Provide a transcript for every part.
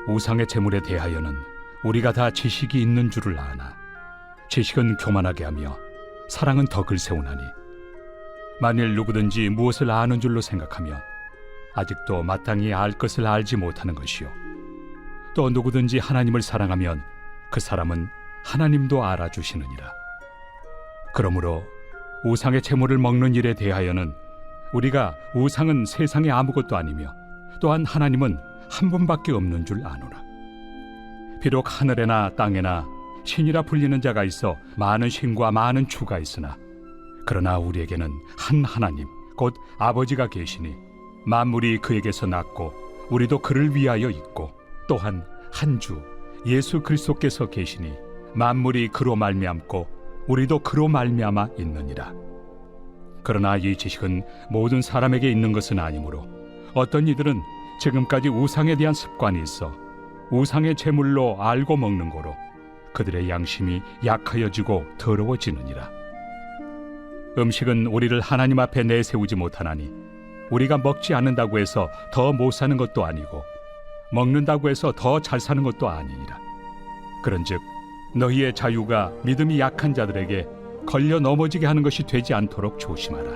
우상의 제물에 대하여는 우리가 다 지식이 있는 줄을 아나 지식은 교만하게 하며 사랑은 덕을 세우나니 만일 누구든지 무엇을 아는 줄로 생각하면 아직도 마땅히 알 것을 알지 못하는 것이요 또 누구든지 하나님을 사랑하면 그 사람은 하나님도 알아주시느니라. 그러므로 우상의 제물을 먹는 일에 대하여는 우리가 우상은 세상에 아무것도 아니며 또한 하나님은 한 분밖에 없는 줄 아노라. 비록 하늘에나 땅에나 신이라 불리는 자가 있어 많은 신과 많은 주가 있으나 그러나 우리에게는 한 하나님 곧 아버지가 계시니 만물이 그에게서 났고 우리도 그를 위하여 있고 또한 한 주 예수 그리스도께서 계시니 만물이 그로 말미암고 우리도 그로 말미암아 있느니라. 그러나 이 지식은 모든 사람에게 있는 것은 아니므로 어떤 이들은 지금까지 우상에 대한 습관이 있어 우상의 제물로 알고 먹는 거로 그들의 양심이 약하여지고 더러워지느니라. 음식은 우리를 하나님 앞에 내세우지 못하나니 우리가 먹지 않는다고 해서 더 못 사는 것도 아니고 먹는다고 해서 더 잘 사는 것도 아니니라. 그런즉 너희의 자유가 믿음이 약한 자들에게 걸려 넘어지게 하는 것이 되지 않도록 조심하라.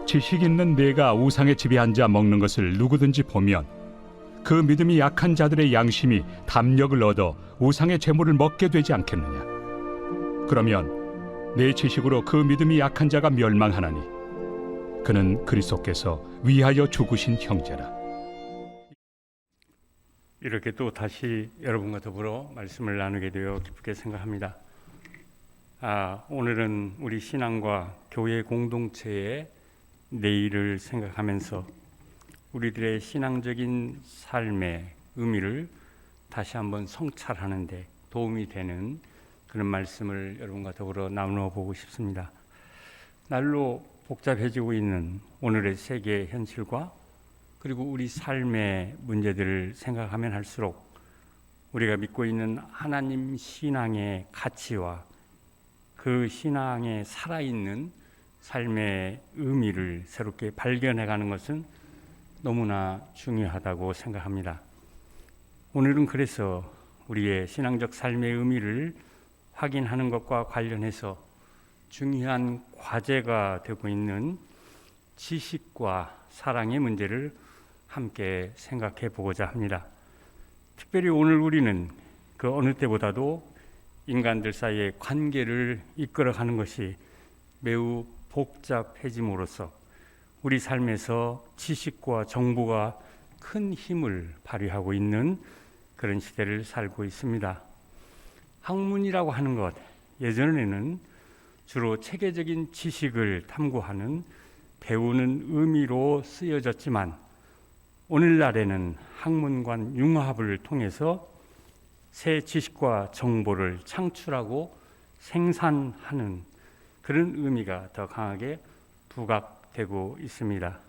지식 있는 내가 우상의 집에 앉아 먹는 것을 누구든지 보면 그 믿음이 약한 자들의 양심이 담력을 얻어 우상의 제물을 먹게 되지 않겠느냐. 그러면 내 지식으로 그 믿음이 약한 자가 멸망하나니 그는 그리스도께서 위하여 죽으신 형제라. 이렇게 또 다시 여러분과 더불어 말씀을 나누게 되어 기쁘게 생각합니다. 오늘은 우리 신앙과 교회 공동체의 내일을 생각하면서 우리들의 신앙적인 삶의 의미를 다시 한번 성찰하는 데 도움이 되는 그런 말씀을 여러분과 더불어 나누어 보고 싶습니다. 날로 복잡해지고 있는 오늘의 세계 현실과 그리고 우리 삶의 문제들을 생각하면 할수록 우리가 믿고 있는 하나님 신앙의 가치와 그 신앙에 살아있는 삶의 의미를 새롭게 발견해가는 것은 너무나 중요하다고 생각합니다. 오늘은 그래서 우리의 신앙적 삶의 의미를 확인하는 것과 관련해서 중요한 과제가 되고 있는 지식과 사랑의 문제를 함께 생각해 보고자 합니다. 특별히 오늘 우리는 그 어느 때보다도 인간들 사이의 관계를 이끌어가는 것이 매우 복잡해짐으로써 우리 삶에서 지식과 정보가 큰 힘을 발휘하고 있는 그런 시대를 살고 있습니다. 학문이라고 하는 것, 예전에는 주로 체계적인 지식을 탐구하는 배우는 의미로 쓰여졌지만 오늘날에는 학문과 융합을 통해서 새 지식과 정보를 창출하고 생산하는 그런 의미가 더 강하게 부각되고 있습니다.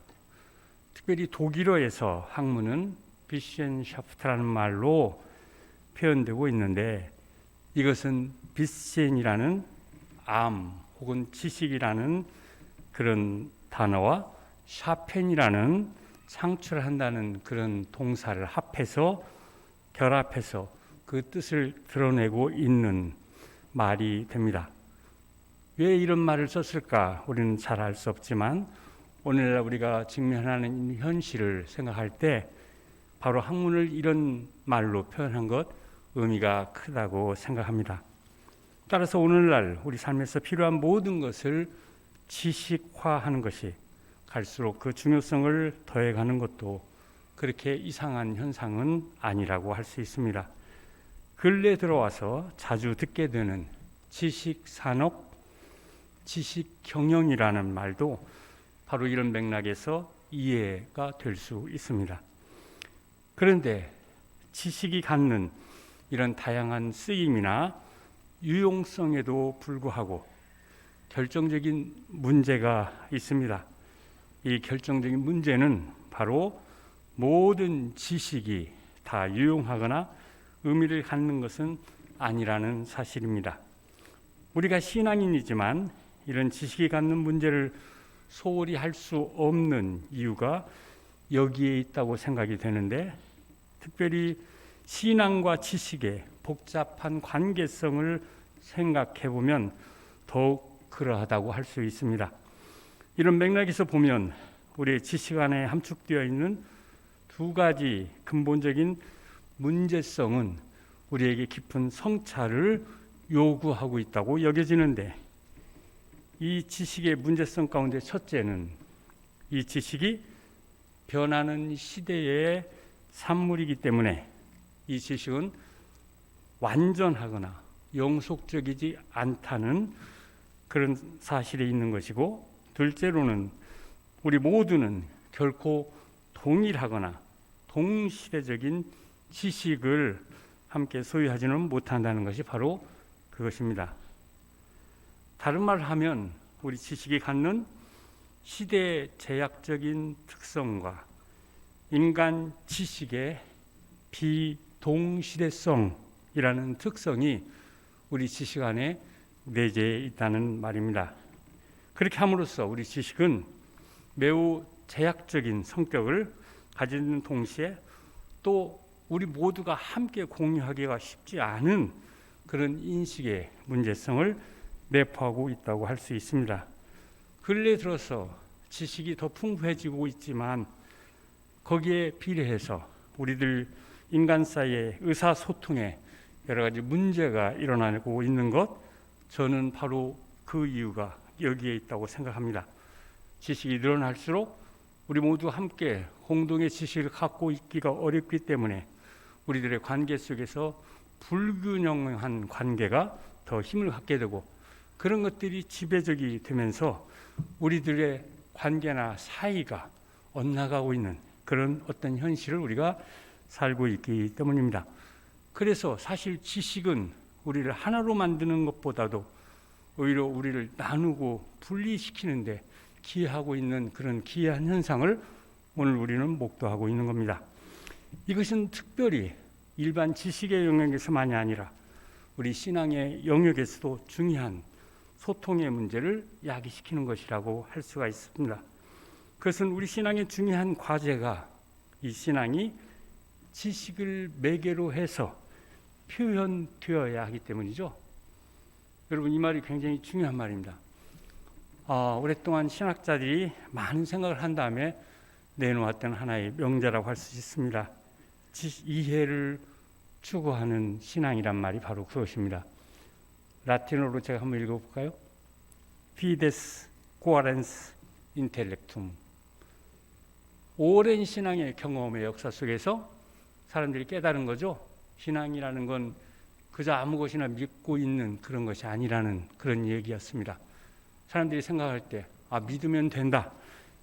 특별히 독일어에서 학문은 비센샤프트라는 말로 표현되고 있는데 이것은 비센이라는 암 혹은 지식이라는 그런 단어와 샤펜이라는 창출한다는 그런 동사를 합해서 결합해서 그 뜻을 드러내고 있는 말이 됩니다. 왜 이런 말을 썼을까? 우리는 잘 알 수 없지만 오늘날 우리가 직면하는 현실을 생각할 때 바로 학문을 이런 말로 표현한 것 의미가 크다고 생각합니다. 따라서 오늘날 우리 삶에서 필요한 모든 것을 지식화하는 것이 갈수록 그 중요성을 더해가는 것도 그렇게 이상한 현상은 아니라고 할 수 있습니다. 근래 들어와서 자주 듣게 되는 지식산업, 지식경영이라는 말도 바로 이런 맥락에서 이해가 될 수 있습니다. 그런데 지식이 갖는 이런 다양한 쓰임이나 유용성에도 불구하고 결정적인 문제가 있습니다. 이 결정적인 문제는 바로 모든 지식이 다 유용하거나 의미를 갖는 것은 아니라는 사실입니다. 우리가 신앙인이지만 이런 지식이 갖는 문제를 소홀히 할 수 없는 이유가 여기에 있다고 생각이 되는데 특별히 신앙과 지식의 복잡한 관계성을 생각해 보면 더욱 그러하다고 할 수 있습니다. 이런 맥락에서 보면 우리의 지식 안에 함축되어 있는 두 가지 근본적인 문제성은 우리에게 깊은 성찰을 요구하고 있다고 여겨지는데, 이 지식의 문제성 가운데 첫째는 이 지식이 변하는 시대의 산물이기 때문에 이 지식은 완전하거나 영속적이지 않다는 그런 사실이 있는 것이고, 둘째로는 우리 모두는 결코 동일하거나 동시대적인 지식을 함께 소유하지는 못한다는 것이 바로 그것입니다. 다른 말을 하면 우리 지식이 갖는 시대 제약적인 특성과 인간 지식의 비동시대성이라는 특성이 우리 지식 안에 내재해 있다는 말입니다. 그렇게 함으로써 우리 지식은 매우 제약적인 성격을 가지는 동시에 또 우리 모두가 함께 공유하기가 쉽지 않은 그런 인식의 문제성을 내포하고 있다고 할 수 있습니다. 근래 들어서 지식이 더 풍부해지고 있지만 거기에 비례해서 우리들 인간 사이의 의사소통에 여러 가지 문제가 일어나고 있는 것, 저는 바로 그 이유가 여기에 있다고 생각합니다. 지식이 늘어날수록 우리 모두 함께 공동의 지식을 갖고 있기가 어렵기 때문에 우리들의 관계 속에서 불균형한 관계가 더 힘을 갖게 되고, 그런 것들이 지배적이 되면서 우리들의 관계나 사이가 엇나가고 있는 그런 어떤 현실을 우리가 살고 있기 때문입니다. 그래서 사실 지식은 우리를 하나로 만드는 것보다도 오히려 우리를 나누고 분리시키는데 기여하고 있는 그런 기이한 현상을 오늘 우리는 목도하고 있는 겁니다. 이것은 특별히 일반 지식의 영역에서만이 아니라 우리 신앙의 영역에서도 중요한 소통의 문제를 야기시키는 것이라고 할 수가 있습니다. 그것은 우리 신앙의 중요한 과제가 이 신앙이 지식을 매개로 해서 표현되어야 하기 때문이죠. 여러분, 이 말이 굉장히 중요한 말입니다. 오랫동안 신학자들이 많은 생각을 한 다음에 내놓았던 하나의 명제라고 할 수 있습니다. 이해를 추구하는 신앙이란 말이 바로 그것입니다. 라틴어로 제가 한번 읽어볼까요? Fides Quaerens Intellectum. 오랜 신앙의 경험의 역사 속에서 사람들이 깨달은 거죠. 신앙이라는 건 그저 아무 것이나 믿고 있는 그런 것이 아니라는 그런 얘기였습니다. 사람들이 생각할 때 믿으면 된다,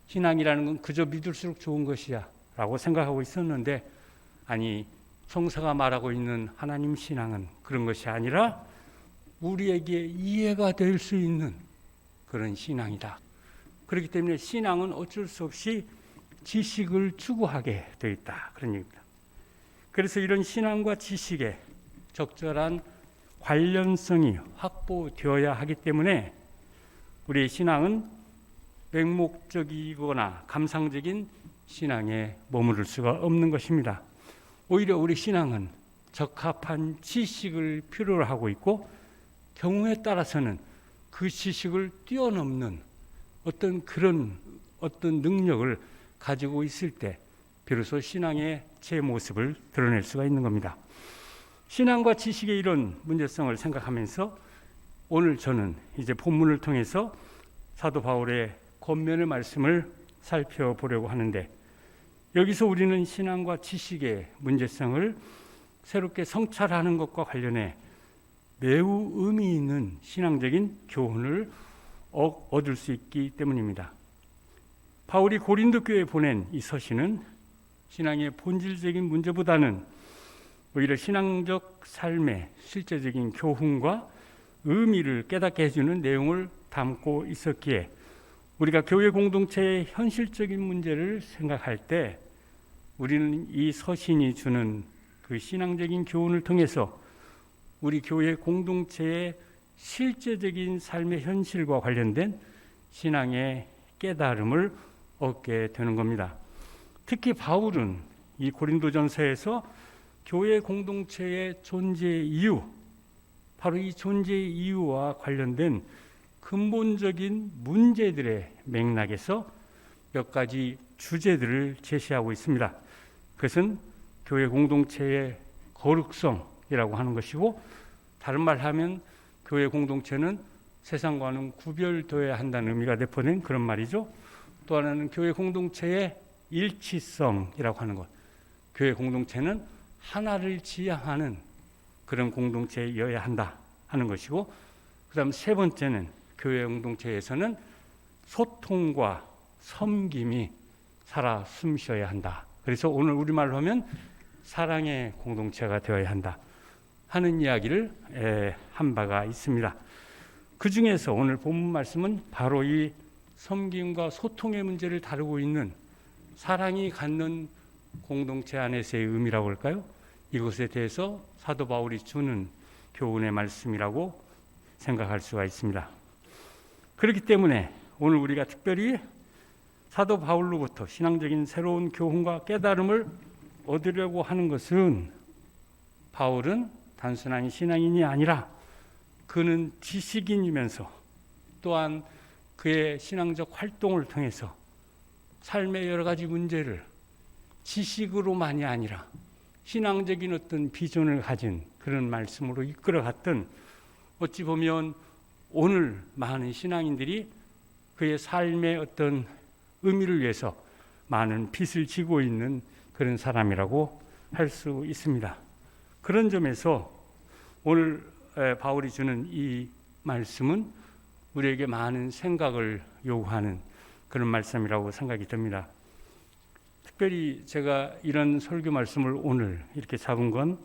신앙이라는 건 그저 믿을수록 좋은 것이야 라고 생각하고 있었는데, 아니, 성서가 말하고 있는 하나님 신앙은 그런 것이 아니라 우리에게 이해가 될 수 있는 그런 신앙이다. 그렇기 때문에 신앙은 어쩔 수 없이 지식을 추구하게 되어 있다, 그런 얘기입니다. 그래서 이런 신앙과 지식의 적절한 관련성이 확보되어야 하기 때문에 우리의 신앙은 맹목적이거나 감상적인 신앙에 머무를 수가 없는 것입니다. 오히려 우리 신앙은 적합한 지식을 필요로 하고 있고, 경우에 따라서는 그 지식을 뛰어넘는 어떤 능력을 가지고 있을 때 비로소 신앙의 제 모습을 드러낼 수가 있는 겁니다. 신앙과 지식의 이런 문제성을 생각하면서 오늘 저는 이제 본문을 통해서 사도 바울의 권면의 말씀을 살펴보려고 하는데, 여기서 우리는 신앙과 지식의 문제성을 새롭게 성찰하는 것과 관련해 매우 의미 있는 신앙적인 교훈을 얻을 수 있기 때문입니다. 바울이 고린도 교회에 보낸 이 서신은 신앙의 본질적인 문제보다는 오히려 신앙적 삶의 실제적인 교훈과 의미를 깨닫게 해주는 내용을 담고 있었기에 우리가 교회 공동체의 현실적인 문제를 생각할 때 우리는 이 서신이 주는 그 신앙적인 교훈을 통해서 우리 교회 공동체의 실제적인 삶의 현실과 관련된 신앙의 깨달음을 얻게 되는 겁니다. 특히 바울은 이 고린도전서에서 교회 공동체의 존재 이유, 바로 이 존재 이유와 관련된 근본적인 문제들의 맥락에서 몇 가지 주제들을 제시하고 있습니다. 그것은 교회 공동체의 거룩성이라고 하는 것이고, 다른 말 하면 교회 공동체는 세상과는 구별되어야 한다는 의미가 내포된 그런 말이죠. 또 하나는 교회 공동체의 일치성이라고 하는 것. 교회 공동체는 하나를 지향하는 그런 공동체여야 한다 하는 것이고, 그 다음 세 번째는 교회 공동체에서는 소통과 섬김이 살아 숨쉬어야 한다. 그래서 오늘 우리말로 하면 사랑의 공동체가 되어야 한다 하는 이야기를 한 바가 있습니다. 그 중에서 오늘 본문 말씀은 바로 이 섬김과 소통의 문제를 다루고 있는 사랑이 갖는 공동체 안에서의 의미라고 할까요? 이것에 대해서 사도 바울이 주는 교훈의 말씀이라고 생각할 수가 있습니다. 그렇기 때문에 오늘 우리가 특별히 사도 바울로부터 신앙적인 새로운 교훈과 깨달음을 얻으려고 하는 것은, 바울은 단순한 신앙인이 아니라 그는 지식인이면서 또한 그의 신앙적 활동을 통해서 삶의 여러 가지 문제를 지식으로만이 아니라 신앙적인 어떤 비전을 가진 그런 말씀으로 이끌어갔던, 어찌 보면 오늘 많은 신앙인들이 그의 삶의 어떤 의미를 위해서 많은 빚을 지고 있는 그런 사람이라고 할 수 있습니다. 그런 점에서 오늘 바울이 주는 이 말씀은 우리에게 많은 생각을 요구하는 그런 말씀이라고 생각이 듭니다. 특별히 제가 이런 설교 말씀을 오늘 이렇게 잡은 건,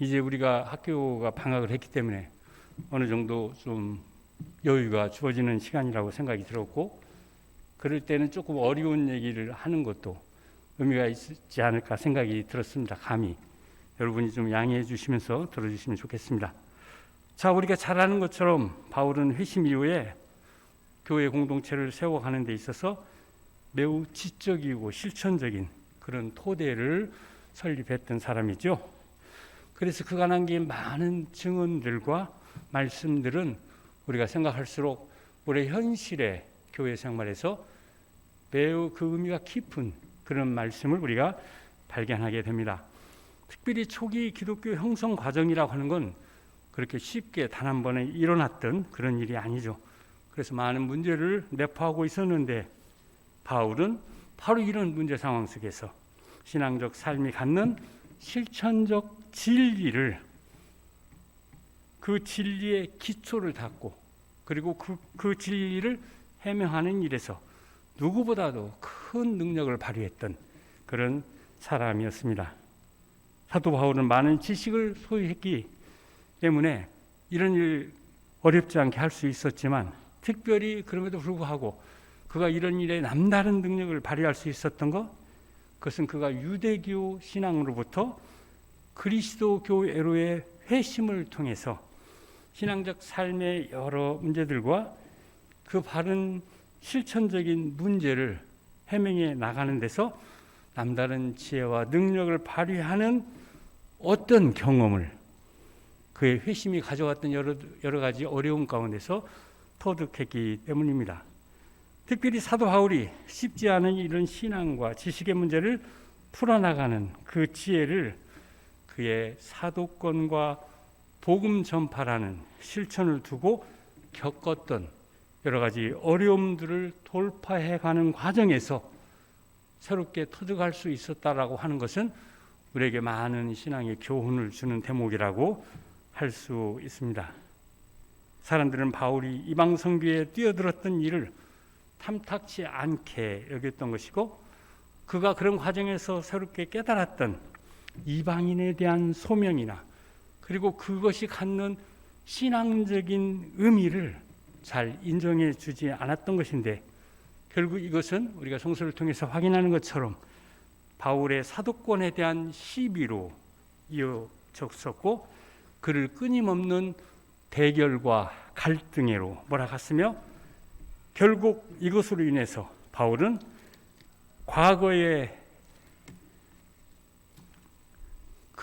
이제 우리가 학교가 방학을 했기 때문에 어느 정도 좀 여유가 주어지는 시간이라고 생각이 들었고, 그럴 때는 조금 어려운 얘기를 하는 것도 의미가 있지 않을까 생각이 들었습니다. 감히 여러분이 좀 양해해 주시면서 들어주시면 좋겠습니다. 자, 우리가 잘 아는 것처럼 바울은 회심 이후에 교회 공동체를 세워가는 데 있어서 매우 지적이고 실천적인 그런 토대를 설립했던 사람이죠. 그래서 그가 남긴 많은 증언들과 말씀들은 우리가 생각할수록 우리 현실의 교회 생활에서 매우 그 의미가 깊은 그런 말씀을 우리가 발견하게 됩니다. 특별히 초기 기독교 형성 과정이라고 하는 건 그렇게 쉽게 단 한 번에 일어났던 그런 일이 아니죠. 그래서 많은 문제를 내포하고 있었는데, 바울은 바로 이런 문제 상황 속에서 신앙적 삶이 갖는 실천적 진리를, 그 진리의 기초를 닦고 그리고 그 진리를 해명하는 일에서 누구보다도 큰 능력을 발휘했던 그런 사람이었습니다. 사도 바울은 많은 지식을 소유했기 때문에 이런 일 어렵지 않게 할 수 있었지만, 특별히 그럼에도 불구하고 그가 이런 일에 남다른 능력을 발휘할 수 있었던 것, 그것은 그가 유대교 신앙으로부터 그리스도교회로의 회심을 통해서 신앙적 삶의 여러 문제들과 그 바른 실천적인 문제를 해명해 나가는 데서 남다른 지혜와 능력을 발휘하는 어떤 경험을 그의 회심이 가져왔던 여러 가지 어려움 가운데서 터득했기 때문입니다. 특별히 사도 바울이 쉽지 않은 이런 신앙과 지식의 문제를 풀어나가는 그 지혜를 그의 사도권과 복음 전파라는 실천을 두고 겪었던 여러 가지 어려움들을 돌파해가는 과정에서 새롭게 터득할 수 있었다라고 하는 것은 우리에게 많은 신앙의 교훈을 주는 대목이라고 할 수 있습니다. 사람들은 바울이 이방 선교에 뛰어들었던 일을 탐탁치 않게 여겼던 것이고, 그가 그런 과정에서 새롭게 깨달았던 이방인에 대한 소명이나 그리고 그것이 갖는 신앙적인 의미를 잘 인정해 주지 않았던 것인데, 결국 이것은 우리가 성서를 통해서 확인하는 것처럼 바울의 사도권에 대한 시비로 이어졌었고, 그를 끊임없는 대결과 갈등으로 몰아갔으며, 결국 이것으로 인해서 바울은 과거의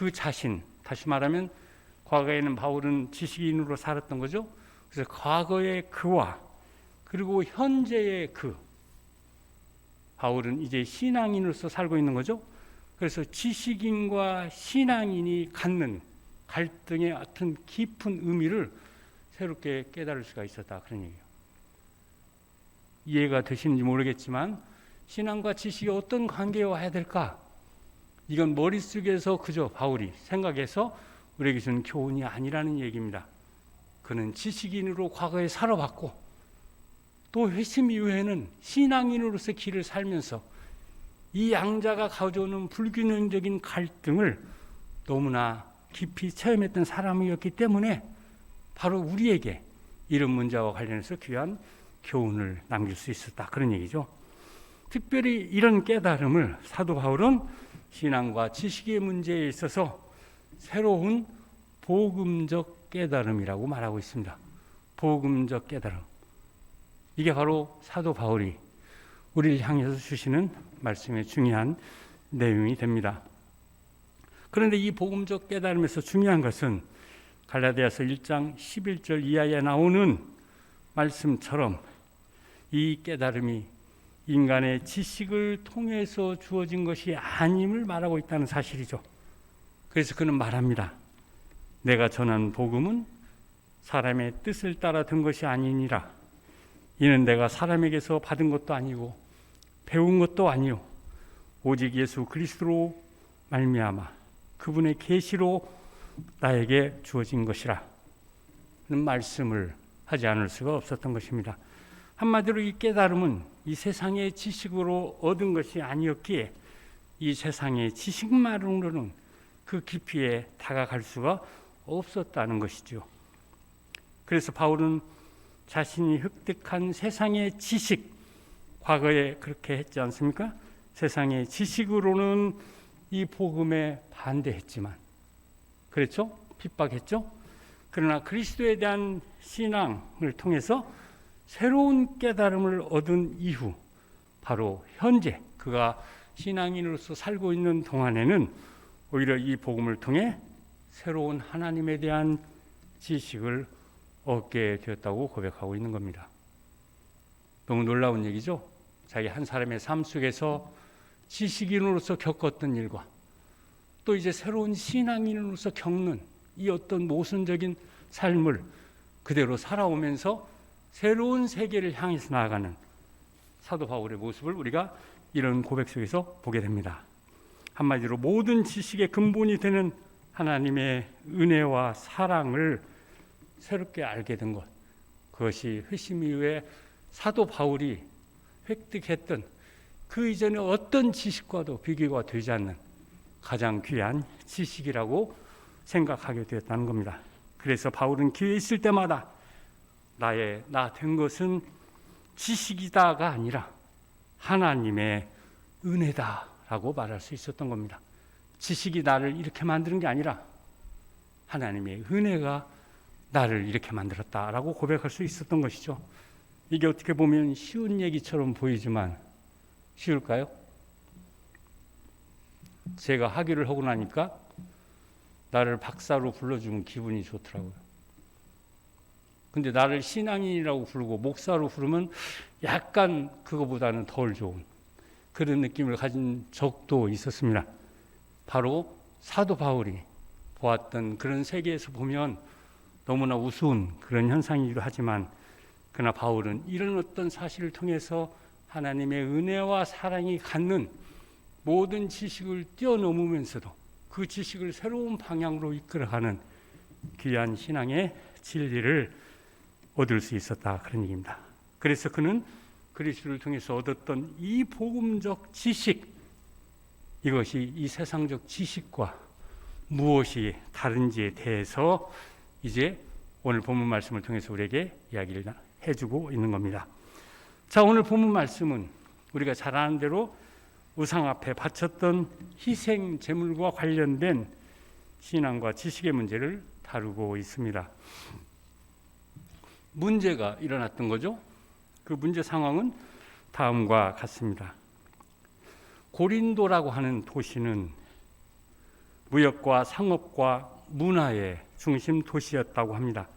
그 자신, 다시 말하면 과거에는 바울은 지식인으로 살았던 거죠. 그래서 과거의 그와 그리고 현재의 그, 바울은 이제 신앙인으로서 살고 있는 거죠. 그래서 지식인과 신앙인이 갖는 갈등의 어떤 깊은 의미를 새롭게 깨달을 수가 있었다, 그런 얘기예요. 이해가 되시는지 모르겠지만 신앙과 지식이 어떤 관계에 와야 될까? 이건 머릿속에서 그저 바울이 생각해서 우리에게 주는 교훈이 아니라는 얘기입니다. 그는 지식인으로 과거에 살아왔고 또 회심 이후에는 신앙인으로서 길을 살면서 이 양자가 가져오는 불균형적인 갈등을 너무나 깊이 체험했던 사람이었기 때문에 바로 우리에게 이런 문제와 관련해서 귀한 교훈을 남길 수 있었다, 그런 얘기죠. 특별히 이런 깨달음을 사도 바울은 신앙과 지식의 문제에 있어서 새로운 복음적 깨달음이라고 말하고 있습니다. 복음적 깨달음. 이게 바로 사도 바울이 우리를 향해서 주시는 말씀의 중요한 내용이 됩니다. 그런데 이 복음적 깨달음에서 중요한 것은 갈라디아서 1장 11절 이하에 나오는 말씀처럼 이 깨달음이 인간의 지식을 통해서 주어진 것이 아님을 말하고 있다는 사실이죠. 그래서 그는 말합니다. 내가 전한 복음은 사람의 뜻을 따라 든 것이 아니니라. 이는 내가 사람에게서 받은 것도 아니고 배운 것도 아니요 오직 예수 그리스도로 말미암아 그분의 계시로 나에게 주어진 것이라 는 말씀을 하지 않을 수가 없었던 것입니다. 한마디로 이 깨달음은 이 세상의 지식으로 얻은 것이 아니었기에 이 세상의 지식만으로는 그 깊이에 다가갈 수가 없었다는 것이죠. 그래서 바울은 자신이 획득한 세상의 지식, 과거에 그렇게 했지 않습니까? 세상의 지식으로는 이 복음에 반대했지만, 그렇죠? 핍박했죠? 그러나 그리스도에 대한 신앙을 통해서 새로운 깨달음을 얻은 이후, 바로 현재 그가 신앙인으로서 살고 있는 동안에는 오히려 이 복음을 통해 새로운 하나님에 대한 지식을 얻게 되었다고 고백하고 있는 겁니다. 너무 놀라운 얘기죠? 자기 한 사람의 삶 속에서 지식인으로서 겪었던 일과 또 이제 새로운 신앙인으로서 겪는 이 어떤 모순적인 삶을 그대로 살아오면서 새로운 세계를 향해서 나아가는 사도 바울의 모습을 우리가 이런 고백 속에서 보게 됩니다. 한마디로 모든 지식의 근본이 되는 하나님의 은혜와 사랑을 새롭게 알게 된 것, 그것이 회심 이후에 사도 바울이 획득했던 그 이전의 어떤 지식과도 비교가 되지 않는 가장 귀한 지식이라고 생각하게 되었다는 겁니다. 그래서 바울은 기회 있을 때마다 나 된 것은 지식이다가 아니라 하나님의 은혜다라고 말할 수 있었던 겁니다. 지식이 나를 이렇게 만드는 게 아니라 하나님의 은혜가 나를 이렇게 만들었다라고 고백할 수 있었던 것이죠. 이게 어떻게 보면 쉬운 얘기처럼 보이지만 쉬울까요? 제가 학위를 하고 나니까 나를 박사로 불러주면 기분이 좋더라고요. 근데 나를 신앙인이라고 부르고 목사로 부르면 약간 그거보다는 덜 좋은 그런 느낌을 가진 적도 있었습니다. 바로 사도 바울이 보았던 그런 세계에서 보면 너무나 우스운 그런 현상이기도 하지만 그러나 바울은 이런 어떤 사실을 통해서 하나님의 은혜와 사랑이 갖는 모든 지식을 뛰어넘으면서도 그 지식을 새로운 방향으로 이끌어가는 귀한 신앙의 진리를 얻을 수 있었다, 그런 얘기입니다. 그래서 그는 그리스도를 통해서 얻었던 이 복음적 지식, 이것이 이 세상적 지식과 무엇이 다른지에 대해서 이제 오늘 본문 말씀을 통해서 우리에게 이야기를 해주고 있는 겁니다. 자, 오늘 본문 말씀은 우리가 잘 아는 대로 우상 앞에 바쳤던 희생 제물과 관련된 신앙과 지식의 문제를 다루고 있습니다. 문제가 일어났던 거죠. 그 문제 상황은 다음과 같습니다. 고린도라고 하는 도시는 무역과 상업과 문화의 중심 도시였다고 합니다.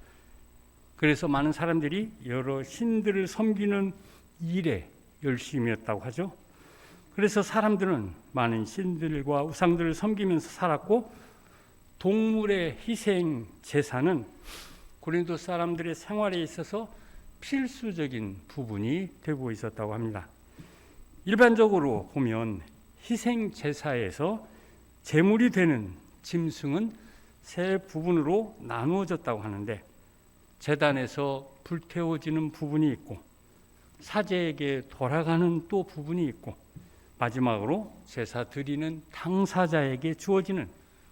그래서 많은 사람들이 여러 신들을 섬기는 일에 열심이었다고 하죠. 그래서 사람들은 많은 신들과 우상들을 섬기면서 살았고, 동물의 희생 제사는 고린도 사람들의 생활에 있어서 필수적인 부분이 되고 있었다고 합니다. 일반적으로 보면 희생 제사에서 제물이 되는 짐승은 세 부분으로 나누어졌다고 하는데, 제단에서 불태워지는 부분이 있고, 사제에게 돌아가는 또 부분이 있고, 마지막으로 제사 드리는 당사자에게 주어지는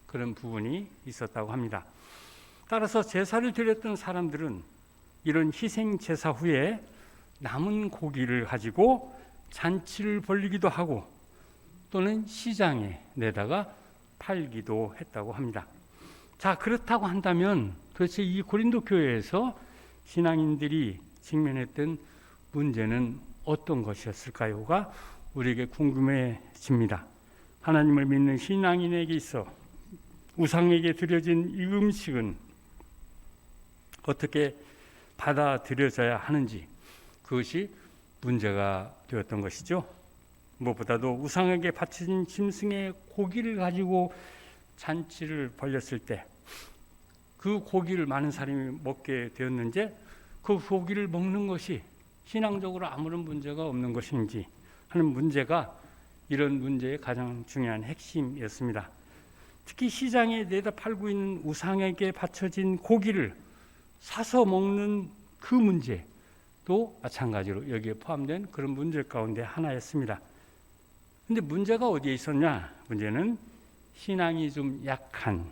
그런 부분이 있었다고 합니다. 따라서 제사를 드렸던 사람들은 이런 희생 제사 후에 남은 고기를 가지고 잔치를 벌리기도 하고, 또는 시장에 내다가 팔기도 했다고 합니다. 자, 그렇다고 한다면 도대체 이 고린도 교회에서 신앙인들이 직면했던 문제는 어떤 것이었을까요가 우리에게 궁금해집니다. 하나님을 믿는 신앙인에게 있어 우상에게 드려진 이 음식은 어떻게 받아들여져야 하는지, 그것이 문제가 되었던 것이죠. 무엇보다도 우상에게 바쳐진 짐승의 고기를 가지고 잔치를 벌렸을 때 그 고기를 많은 사람이 먹게 되었는지, 그 고기를 먹는 것이 신앙적으로 아무런 문제가 없는 것인지 하는 문제가 이런 문제의 가장 중요한 핵심이었습니다. 특히 시장에 내다 팔고 있는 우상에게 바쳐진 고기를 사서 먹는 그 문제도 마찬가지로 여기에 포함된 그런 문제 가운데 하나였습니다. 근데 문제가 어디에 있었냐? 문제는 신앙이 좀 약한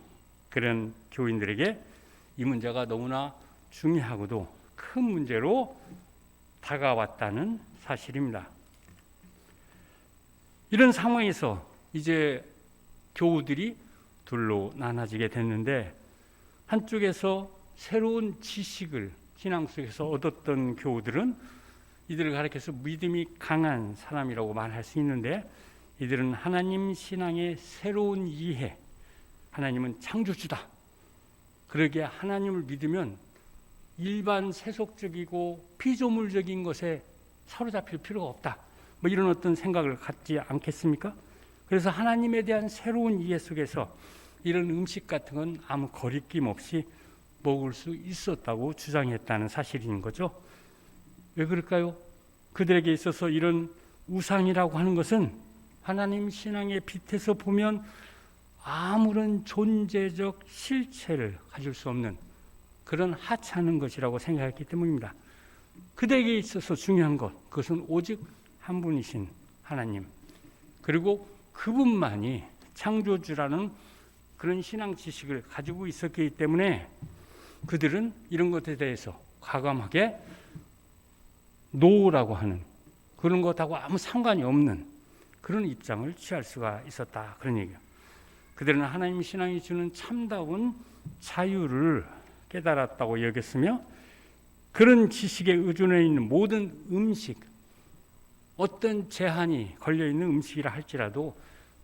그런 교인들에게 이 문제가 너무나 중요하고도 큰 문제로 다가왔다는 사실입니다. 이런 상황에서 이제 교우들이 둘로 나눠지게 됐는데, 한쪽에서 새로운 지식을 신앙 속에서 얻었던 교우들은 이들을 가리켜서 믿음이 강한 사람이라고 말할 수 있는데, 이들은 하나님 신앙의 새로운 이해, 하나님은 창조주다, 그러기에 하나님을 믿으면 일반 세속적이고 피조물적인 것에 사로잡힐 필요가 없다, 뭐 이런 어떤 생각을 갖지 않겠습니까? 그래서 하나님에 대한 새로운 이해 속에서 이런 음식 같은 건 아무 거리낌 없이 먹을 수 있었다고 주장했다는 사실인 거죠. 왜 그럴까요? 그들에게 있어서 이런 우상이라고 하는 것은 하나님 신앙의 빛에서 보면 아무런 존재적 실체를 가질 수 없는 그런 하찮은 것이라고 생각했기 때문입니다. 그들에게 있어서 중요한 것, 그것은 오직 한 분이신 하나님, 그리고 그분만이 창조주라는 그런 신앙 지식을 가지고 있었기 때문에 그들은 이런 것에 대해서 과감하게 노라고 하는 그런 것하고 아무 상관이 없는 그런 입장을 취할 수가 있었다, 그런 얘기예요. 그들은 하나님 신앙이 주는 참다운 자유를 깨달았다고 여겼으며, 그런 지식에 의존해 있는 모든 음식, 어떤 제한이 걸려있는 음식이라 할지라도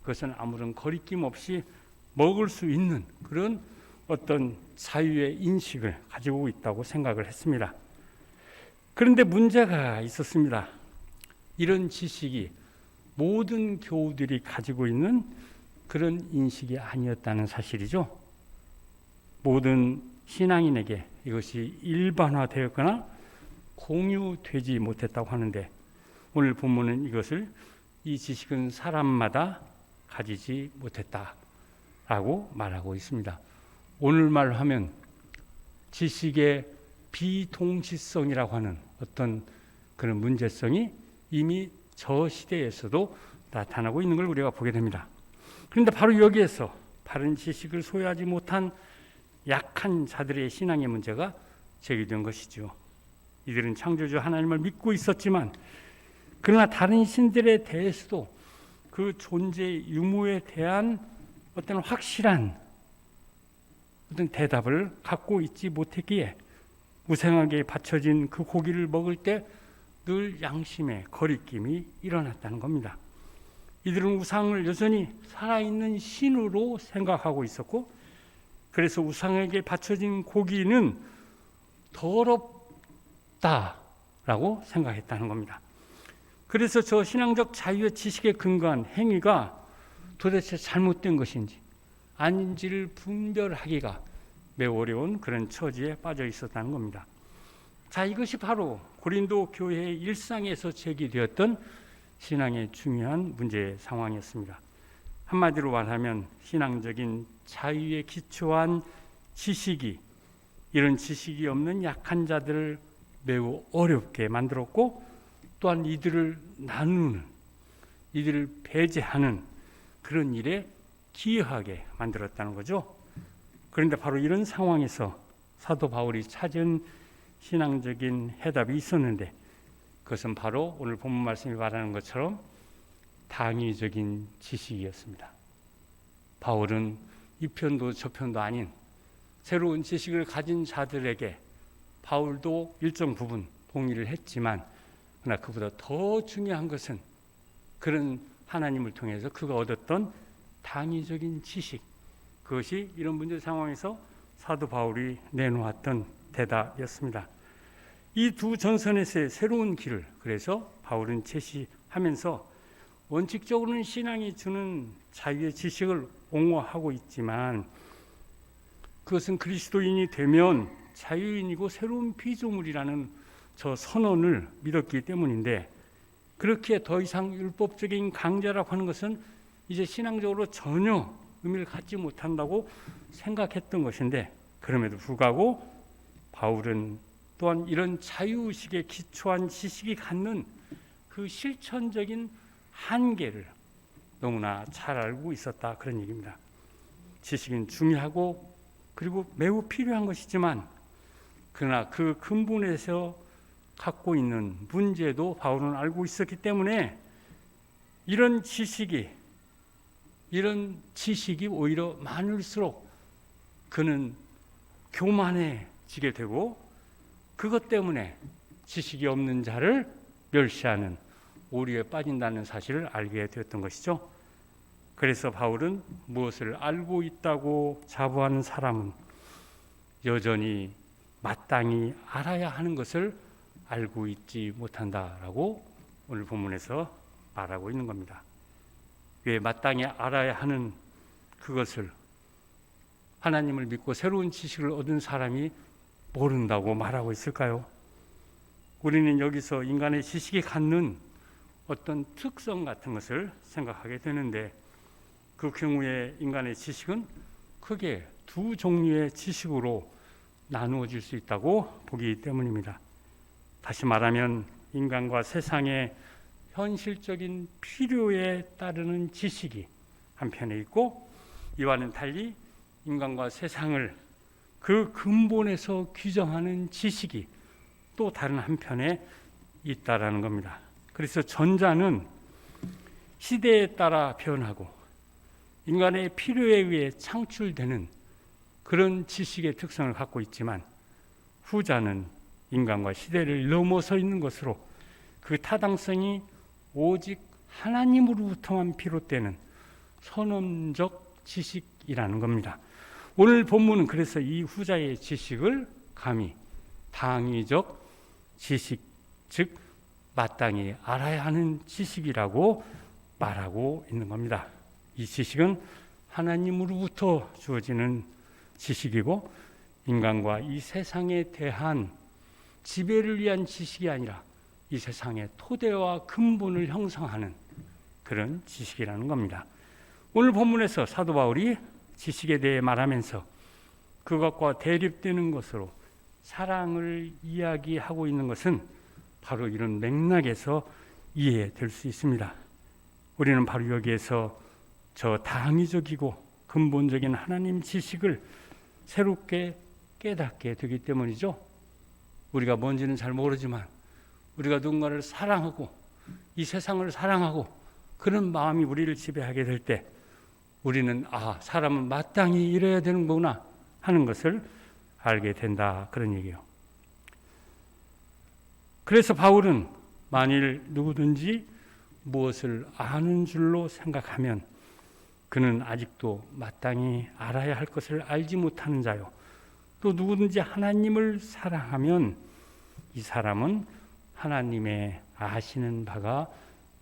그것은 아무런 거리낌 없이 먹을 수 있는 그런 어떤 자유의 인식을 가지고 있다고 생각을 했습니다. 그런데 문제가 있었습니다. 이런 지식이 모든 교우들이 가지고 있는 그런 인식이 아니었다는 사실이죠. 모든 신앙인에게 이것이 일반화되었거나 공유되지 못했다고 하는데, 오늘 본문은 이것을 이 지식은 사람마다 가지지 못했다라고 말하고 있습니다. 오늘 말로 하면 지식의 비동시성이라고 하는 어떤 그런 문제성이 이미 저 시대에서도 나타나고 있는 걸 우리가 보게 됩니다. 그런데 바로 여기에서 바른 지식을 소유하지 못한 약한 자들의 신앙의 문제가 제기된 것이죠. 이들은 창조주 하나님을 믿고 있었지만, 그러나 다른 신들에 대해서도 그 존재의 유무에 대한 어떤 확실한 어떤 대답을 갖고 있지 못했기에 우상에게 바쳐진 그 고기를 먹을 때 늘 양심의 거리낌이 일어났다는 겁니다. 이들은 우상을 여전히 살아있는 신으로 생각하고 있었고, 그래서 우상에게 바쳐진 고기는 더럽다라고 생각했다는 겁니다. 그래서 저 신앙적 자유의 지식에 근거한 행위가 도대체 잘못된 것인지 아닌지를 분별하기가 매우 어려운 그런 처지에 빠져 있었다는 겁니다. 자, 이것이 바로 고린도 교회의 일상에서 제기되었던 신앙의 중요한 문제 상황이었습니다. 한마디로 말하면 신앙적인 자유에 기초한 지식이 이런 지식이 없는 약한 자들을 매우 어렵게 만들었고, 또한 이들을 나누는, 이들을 배제하는 그런 일에 기여하게 만들었다는 거죠. 그런데 바로 이런 상황에서 사도 바울이 찾은 신앙적인 해답이 있었는데, 그것은 바로 오늘 본문 말씀이 말하는 것처럼 당위적인 지식이었습니다. 바울은 이 편도 저 편도 아닌 새로운 지식을 가진 자들에게 바울도 일정 부분 동의를 했지만, 그러나 그보다 더 중요한 것은 그런 하나님을 통해서 그가 얻었던 당위적인 지식, 그것이 이런 문제 상황에서 사도 바울이 내놓았던 대답이었습니다. 이 두 전선에서의 새로운 길을 그래서 바울은 제시하면서 원칙적으로는 신앙이 주는 자유의 지식을 옹호하고 있지만, 그것은 그리스도인이 되면 자유인이고 새로운 피조물이라는 저 선언을 믿었기 때문인데, 그렇게 더 이상 율법적인 강제라고 하는 것은 이제 신앙적으로 전혀 의미를 갖지 못한다고 생각했던 것인데, 그럼에도 불구하고 바울은 또한 이런 자유의식에 기초한 지식이 갖는 그 실천적인 한계를 너무나 잘 알고 있었다, 그런 얘기입니다. 지식은 중요하고 그리고 매우 필요한 것이지만, 그러나 그 근본에서 갖고 있는 문제도 바울은 알고 있었기 때문에 이런 지식이 오히려 많을수록 그는 교만해지게 되고, 그것 때문에 지식이 없는 자를 멸시하는 오류에 빠진다는 사실을 알게 되었던 것이죠. 그래서 바울은 무엇을 알고 있다고 자부하는 사람은 여전히 마땅히 알아야 하는 것을 알고 있지 못한다라고 오늘 본문에서 말하고 있는 겁니다. 왜 마땅히 알아야 하는 그것을 하나님을 믿고 새로운 지식을 얻은 사람이 모른다고 말하고 있을까요? 우리는 여기서 인간의 지식이 갖는 어떤 특성 같은 것을 생각하게 되는데, 그 경우에 인간의 지식은 크게 두 종류의 지식으로 나누어질 수 있다고 보기 때문입니다. 다시 말하면 인간과 세상의 현실적인 필요에 따르는 지식이 한편에 있고, 이와는 달리 인간과 세상을 그 근본에서 규정하는 지식이 또 다른 한편에 있다라는 겁니다. 그래서 전자는 시대에 따라 변하고 인간의 필요에 의해 창출되는 그런 지식의 특성을 갖고 있지만, 후자는 인간과 시대를 넘어서 있는 것으로 그 타당성이 오직 하나님으로부터만 비롯되는 선언적 지식이라는 겁니다. 오늘 본문은 그래서 이 후자의 지식을 감히 당위적 지식, 즉 마땅히 알아야 하는 지식이라고 말하고 있는 겁니다. 이 지식은 하나님으로부터 주어지는 지식이고, 인간과 이 세상에 대한 지배를 위한 지식이 아니라 이 세상의 토대와 근본을 형성하는 그런 지식이라는 겁니다. 오늘 본문에서 사도 바울이 지식에 대해 말하면서 그것과 대립되는 것으로 사랑을 이야기하고 있는 것은 바로 이런 맥락에서 이해될 수 있습니다. 우리는 바로 여기에서 저 당위적이고 근본적인 하나님 지식을 새롭게 깨닫게 되기 때문이죠. 우리가 뭔지는 잘 모르지만 우리가 누군가를 사랑하고 이 세상을 사랑하고 그런 마음이 우리를 지배하게 될 때 우리는 사람은 마땅히 이래야 되는 거구나 하는 것을 알게 된다, 그런 얘기예요. 그래서 바울은 만일 누구든지 무엇을 아는 줄로 생각하면 그는 아직도 마땅히 알아야 할 것을 알지 못하는 자요. 또 누구든지 하나님을 사랑하면 이 사람은 하나님의 아시는 바가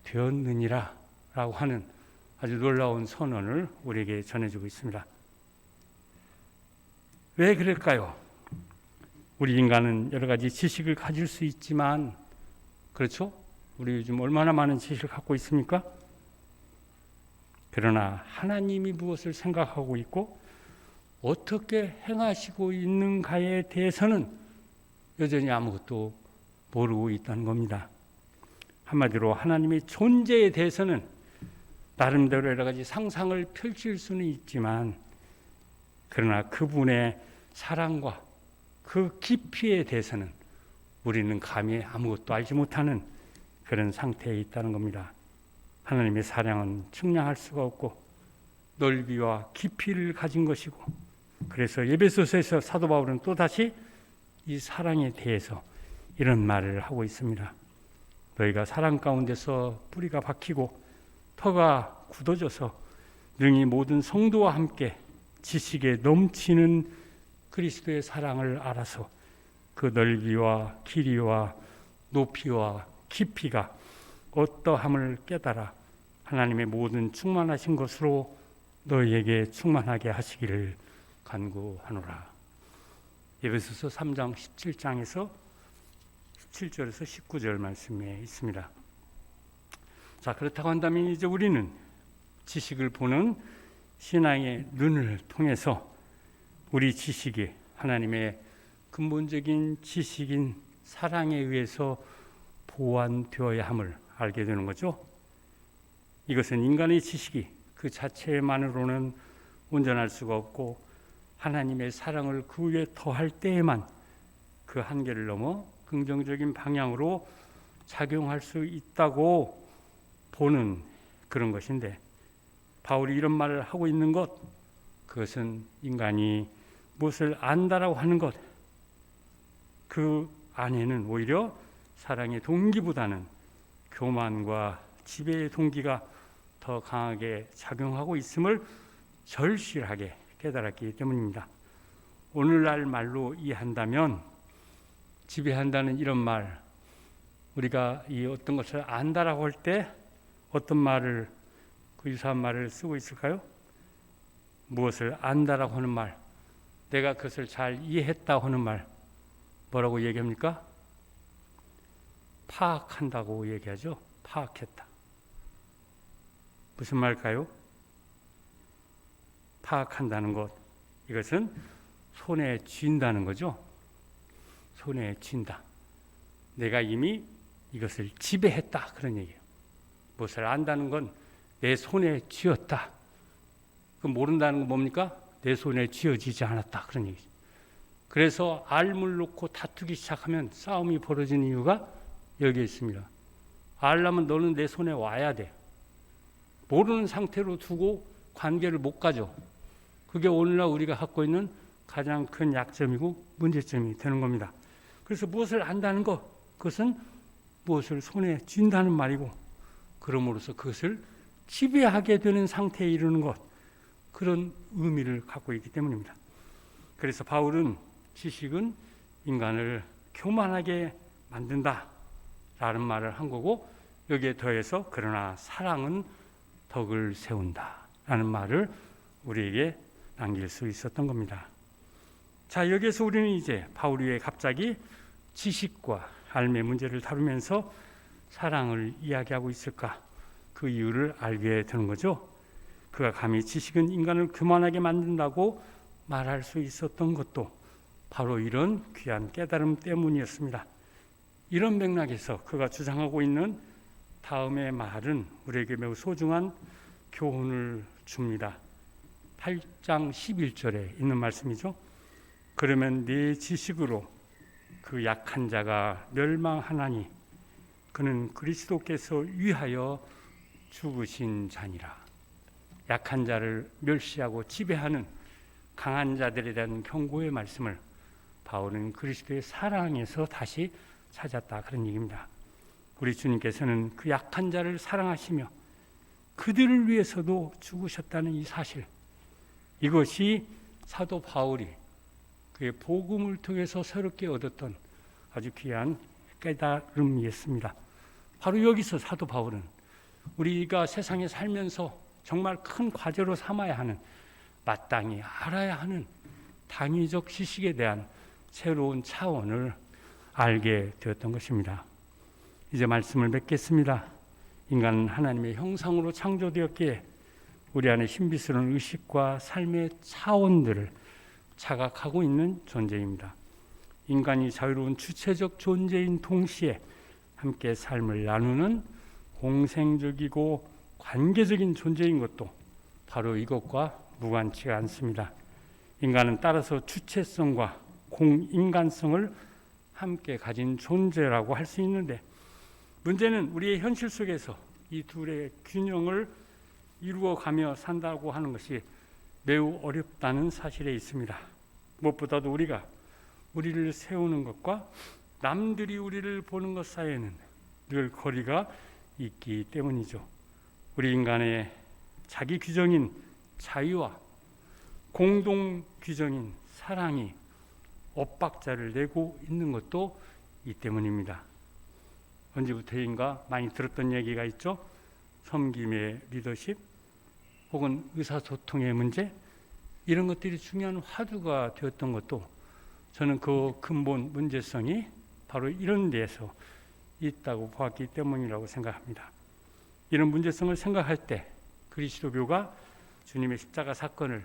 되었느니라 라고 하는 아주 놀라운 선언을 우리에게 전해주고 있습니다. 왜 그럴까요? 우리 인간은 여러 가지 지식을 가질 수 있지만, 그렇죠? 우리 요즘 얼마나 많은 지식을 갖고 있습니까? 그러나 하나님이 무엇을 생각하고 있고 어떻게 행하시고 있는가에 대해서는 여전히 아무것도 모르고 있다는 겁니다. 한마디로 하나님의 존재에 대해서는 나름대로 여러 가지 상상을 펼칠 수는 있지만, 그러나 그분의 사랑과 그 깊이에 대해서는 우리는 감히 아무것도 알지 못하는 그런 상태에 있다는 겁니다. 하나님의 사랑은 측량할 수가 없고 넓이와 깊이를 가진 것이고, 그래서 에베소서에서 사도 바울은 또다시 이 사랑에 대해서 이런 말을 하고 있습니다. 너희가 사랑 가운데서 뿌리가 박히고 터가 굳어져서 능히 모든 성도와 함께 지식에 넘치는 그리스도의 사랑을 알아서 그 넓이와 길이와 높이와 깊이가 어떠함을 깨달아 하나님의 모든 충만하신 것으로 너희에게 충만하게 하시기를 간구하노라. 에베소서 3장 17장에서 17절에서 19절 말씀에 있습니다. 자, 그렇다고 한다면 이제 우리는 지식을 보는 신앙의 눈을 통해서 우리 지식이 하나님의 근본적인 지식인 사랑에 의해서 보완되어야 함을 알게 되는 거죠. 이것은 인간의 지식이 그 자체만으로는 온전할 수가 없고 하나님의 사랑을 그 위에 더할 때에만 그 한계를 넘어 긍정적인 방향으로 작용할 수 있다고 보는 그런 것인데, 바울이 이런 말을 하고 있는 것, 그것은 인간이 무엇을 안다라고 하는 것, 그 안에는 오히려 사랑의 동기보다는 교만과 지배의 동기가 더 강하게 작용하고 있음을 절실하게 깨달았기 때문입니다. 오늘날 말로 이해한다면 지배한다는 이런 말, 우리가 이 어떤 것을 안다라고 할 때 어떤 말을, 그 유사한 말을 쓰고 있을까요? 무엇을 안다라고 하는 말, 내가 그것을 잘 이해했다고 하는 말, 뭐라고 얘기합니까? 파악한다고 얘기하죠. 파악했다. 무슨 말일까요? 파악한다는 것, 이것은 손에 쥔다는 거죠. 손에 쥔다. 내가 이미 이것을 지배했다, 그런 얘기예요. 무엇을 안다는 건 내 손에 쥐었다. 그 모른다는 건 뭡니까? 내 손에 쥐어지지 않았다, 그런 얘기죠. 그래서 알물 놓고 다투기 시작하면 싸움이 벌어지는 이유가 여기에 있습니다. 알려면 너는 내 손에 와야 돼. 모르는 상태로 두고 관계를 못 가져. 그게 오늘날 우리가 갖고 있는 가장 큰 약점이고 문제점이 되는 겁니다. 그래서 무엇을 안다는 것, 그것은 무엇을 손에 쥔다는 말이고, 그럼으로써 그것을 지배하게 되는 상태에 이르는 것, 그런 의미를 갖고 있기 때문입니다. 그래서 바울은 지식은 인간을 교만하게 만든다 라는 말을 한 거고, 여기에 더해서 그러나 사랑은 덕을 세운다 라는 말을 우리에게 남길 수 있었던 겁니다. 자, 여기에서 우리는 이제 바울이 왜 갑자기 지식과 삶의 문제를 다루면서 사랑을 이야기하고 있을까, 그 이유를 알게 되는 거죠. 그가 감히 지식은 인간을 교만하게 만든다고 말할 수 있었던 것도 바로 이런 귀한 깨달음 때문이었습니다. 이런 맥락에서 그가 주장하고 있는 다음의 말은 우리에게 매우 소중한 교훈을 줍니다. 8장 11절에 있는 말씀이죠. 그러면 네 지식으로 그 약한 자가 멸망하나니 그는 그리스도께서 위하여 죽으신 자니라. 약한 자를 멸시하고 지배하는 강한 자들에 대한 경고의 말씀을 바울은 그리스도의 사랑에서 다시 찾았다, 그런 얘기입니다. 우리 주님께서는 그 약한 자를 사랑하시며 그들을 위해서도 죽으셨다는 이 사실, 이것이 사도 바울이 그의 복음을 통해서 새롭게 얻었던 아주 귀한 깨달음이었습니다. 바로 여기서 사도 바울은 우리가 세상에 살면서 정말 큰 과제로 삼아야 하는, 마땅히 알아야 하는 당위적 지식에 대한 새로운 차원을 알게 되었던 것입니다. 이제 말씀을 맺겠습니다. 인간은 하나님의 형상으로 창조되었기에 우리 안에 신비스러운 의식과 삶의 차원들을 자각하고 있는 존재입니다. 인간이 자유로운 주체적 존재인 동시에 함께 삶을 나누는 공생적이고 관계적인 존재인 것도 바로 이것과 무관치가 않습니다. 인간은 따라서 주체성과 공인간성을 함께 가진 존재라고 할 수 있는데, 문제는 우리의 현실 속에서 이 둘의 균형을 이루어가며 산다고 하는 것이 매우 어렵다는 사실에 있습니다. 무엇보다도 우리가 우리를 세우는 것과 남들이 우리를 보는 것 사이에는 늘 거리가 있기 때문이죠. 우리 인간의 자기 규정인 자유와 공동 규정인 사랑이 엇박자를 내고 있는 것도 이 때문입니다. 언제부터인가 많이 들었던 얘기가 있죠. 섬김의 리더십 혹은 의사소통의 문제, 이런 것들이 중요한 화두가 되었던 것도 저는 그 근본 문제성이 바로 이런 데에서 있다고 보았기 때문이라고 생각합니다. 이런 문제성을 생각할 때 그리스도교가 주님의 십자가 사건을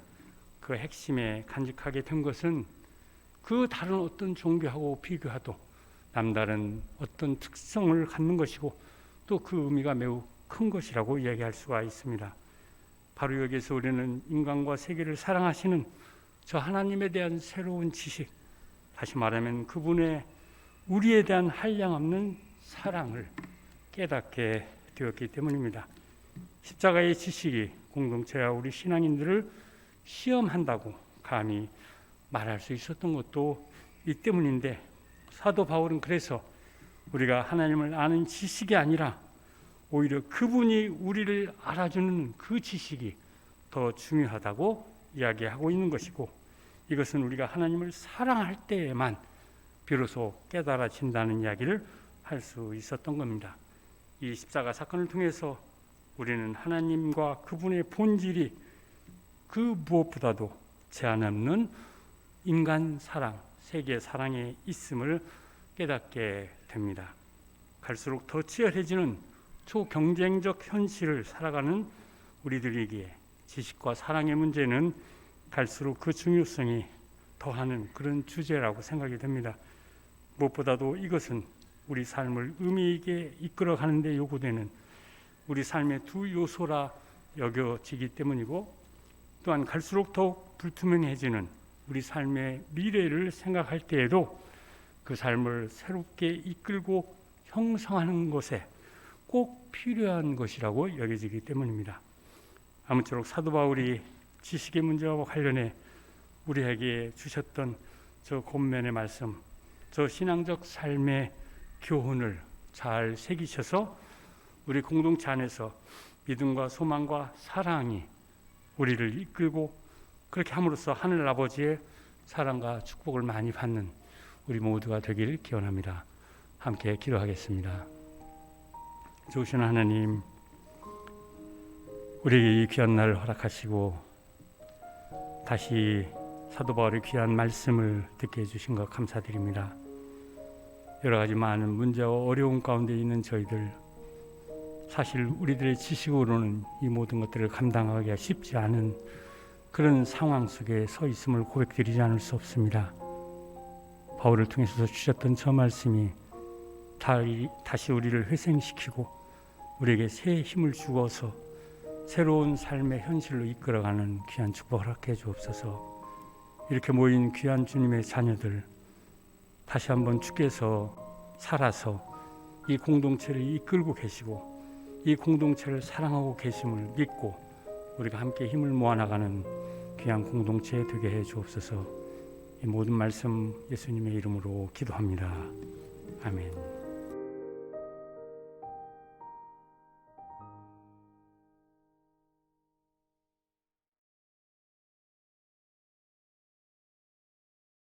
그 핵심에 간직하게 된 것은 그 다른 어떤 종교하고 비교하도 남다른 어떤 특성을 갖는 것이고 또 그 의미가 매우 큰 것이라고 이야기할 수가 있습니다. 바로 여기에서 우리는 인간과 세계를 사랑하시는 저 하나님에 대한 새로운 지식, 다시 말하면 그분의 우리에 대한 한량없는 사랑을 깨닫게 되었기 때문입니다. 십자가의 지식이 공동체와 우리 신앙인들을 시험한다고 감히 말할 수 있었던 것도 이 때문인데, 사도 바울은 그래서 우리가 하나님을 아는 지식이 아니라 오히려 그분이 우리를 알아주는 그 지식이 더 중요하다고 이야기하고 있는 것이고, 이것은 우리가 하나님을 사랑할 때에만 비로소 깨달아진다는 이야기를 할 수 있었던 겁니다. 이 십자가 사건을 통해서 우리는 하나님과 그분의 본질이 그 무엇보다도 제한 없는 인간 사랑, 세계 사랑에 있음을 깨닫게 됩니다. 갈수록 더 치열해지는 초경쟁적 현실을 살아가는 우리들에게 지식과 사랑의 문제는 갈수록 그 중요성이 더하는 그런 주제라고 생각이 됩니다. 무엇보다도 이것은 우리 삶을 의미 있게 이끌어가는 데 요구되는 우리 삶의 두 요소라 여겨지기 때문이고, 또한 갈수록 더욱 불투명해지는 우리 삶의 미래를 생각할 때에도 그 삶을 새롭게 이끌고 형성하는 것에 꼭 필요한 것이라고 여겨지기 때문입니다. 아무쪼록 사도 바울이 지식의 문제와 관련해 우리에게 주셨던 저 권면의 말씀, 저 신앙적 삶의 교훈을 잘 새기셔서 우리 공동체 안에서 믿음과 소망과 사랑이 우리를 이끌고 그렇게 함으로써 하늘 아버지의 사랑과 축복을 많이 받는 우리 모두가 되기를 기원합니다. 함께 기도하겠습니다. 좋으신 하나님, 우리에게 이 귀한 날을 허락하시고 다시 사도 바울의 귀한 말씀을 듣게 해주신 것 감사드립니다. 여러 가지 많은 문제와 어려움 가운데 있는 저희들, 사실 우리들의 지식으로는 이 모든 것들을 감당하기가 쉽지 않은 그런 상황 속에 서 있음을 고백드리지 않을 수 없습니다. 바울을 통해서 주셨던 저 말씀이 다시 우리를 회생시키고 우리에게 새 힘을 주어서 새로운 삶의 현실로 이끌어가는 귀한 축복을 허락해 주옵소서. 이렇게 모인 귀한 주님의 자녀들, 다시 한번 주께서 살아서 이 공동체를 이끌고 계시고 이 공동체를 사랑하고 계심을 믿고 우리가 함께 힘을 모아나가는 귀한 공동체 되게 해 주옵소서. 이 모든 말씀 예수님의 이름으로 기도합니다. 아멘.